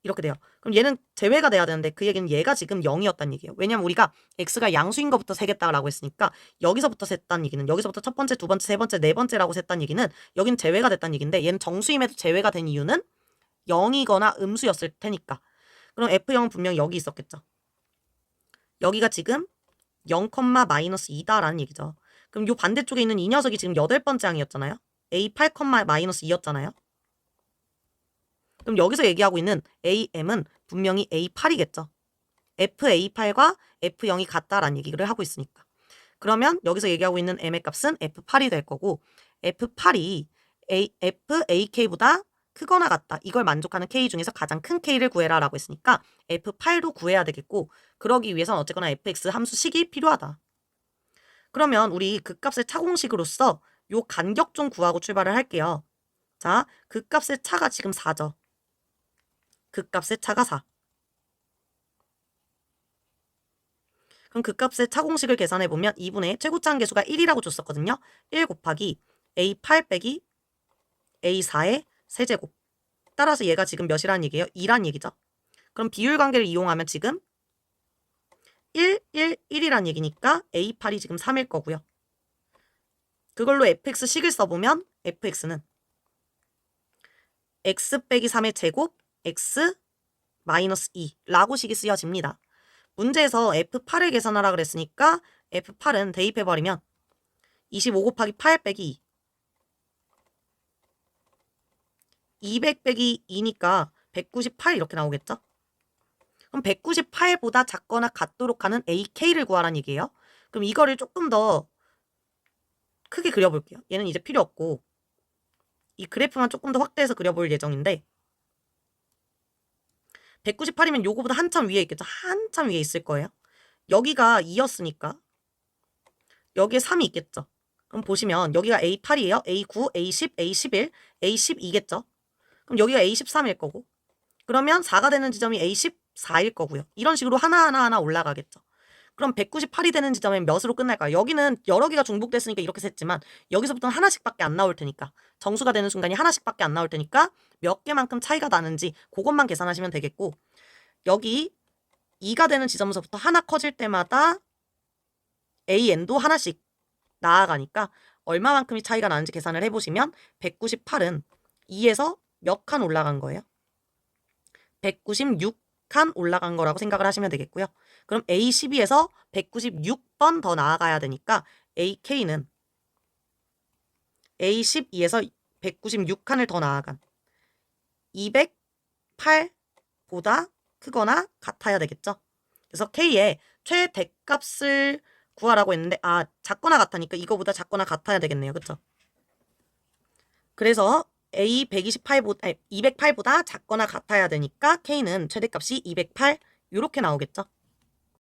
이렇게 돼요. 그럼 얘는 제외가 돼야 되는데 그 얘기는 얘가 지금 0이었다는 얘기예요. 왜냐면 우리가 x가 양수인 것부터 세겠다라고 했으니까 여기서부터 셌다는 얘기는 여기서부터 첫 번째, 두 번째, 세 번째, 네 번째라고 셌다는 얘기는 여기는 제외가 됐다는 얘기인데 얘는 정수임에도 제외가 된 이유는 0이거나 음수였을 테니까. 그럼 f0은 분명히 여기 있었겠죠. 여기가 지금 0, 마이너스 2다라는 얘기죠. 그럼 요 반대쪽에 있는 이 녀석이 지금 8번째 항이었잖아요. A8, 마이너스 2였잖아요. 그럼 여기서 얘기하고 있는 AM은 분명히 A8이겠죠. FA8과 F0이 같다라는 얘기를 하고 있으니까. 그러면 여기서 얘기하고 있는 M의 값은 F8이 될 거고 F8이 FAK보다 크거나 같다. 이걸 만족하는 K 중에서 가장 큰 K를 구해라 라고 했으니까 F8도 구해야 되겠고 그러기 위해서는 어쨌거나 fx 함수식이 필요하다. 그러면 우리 그 값의 차공식으로서 요 간격 좀 구하고 출발을 할게요. 자, 그 값의 차가 지금 4죠. 그 값의 차가 4. 그럼 그 값의 차공식을 계산해보면 2분의 최고차 함계수가 1이라고 줬었거든요. 1 곱하기 A8 빼기 A4의 세제곱. 따라서 얘가 지금 몇이라는 얘기예요? 2란 얘기죠. 그럼 비율 관계를 이용하면 지금 1, 1, 1이란 얘기니까 A8이 지금 3일 거고요. 그걸로 fx식을 써보면 fx는 x 빼기 3의 제곱 x 마이너스 2라고 식이 쓰여집니다. 문제에서 F8을 계산하라 그랬으니까 F8은 대입해버리면 25 곱하기 8 빼기 2 200 빼기 2니까 198 이렇게 나오겠죠? 그럼 198보다 작거나 같도록 하는 AK를 구하라는 얘기예요. 그럼 이거를 조금 더 크게 그려볼게요. 얘는 이제 필요 없고 이 그래프만 조금 더 확대해서 그려볼 예정인데 198이면 요거보다 한참 위에 있겠죠. 한참 위에 있을 거예요. 여기가 2였으니까 여기에 3이 있겠죠. 그럼 보시면 여기가 A8이에요. A9, A10, A11, A12겠죠. 그럼 여기가 A13일 거고 그러면 4가 되는 지점이 A14일 거고요. 이런 식으로 하나하나 올라가겠죠. 그럼 198이 되는 지점엔 몇으로 끝날까요? 여기는 여러 개가 중복됐으니까 이렇게 셌지만 여기서부터는 하나씩밖에 안 나올 테니까 정수가 되는 순간이 하나씩밖에 안 나올 테니까 몇 개만큼 차이가 나는지 그것만 계산하시면 되겠고 여기 2가 되는 지점에서부터 하나 커질 때마다 AN도 하나씩 나아가니까 얼마만큼이 차이가 나는지 계산을 해보시면 198은 2에서 몇 칸 올라간 거예요? 196칸 올라간 거라고 생각을 하시면 되겠고요. 그럼 A12에서 196번 더 나아가야 되니까 AK는 A12에서 196칸을 더 나아간 208보다 크거나 같아야 되겠죠. 그래서 K의 최대값을 구하라고 했는데 작거나 같으니까 이거보다 작거나 같아야 되겠네요. 그쵸? 그래서 A 208보다 작거나 같아야 되니까 K는 최대값이 208 이렇게 나오겠죠.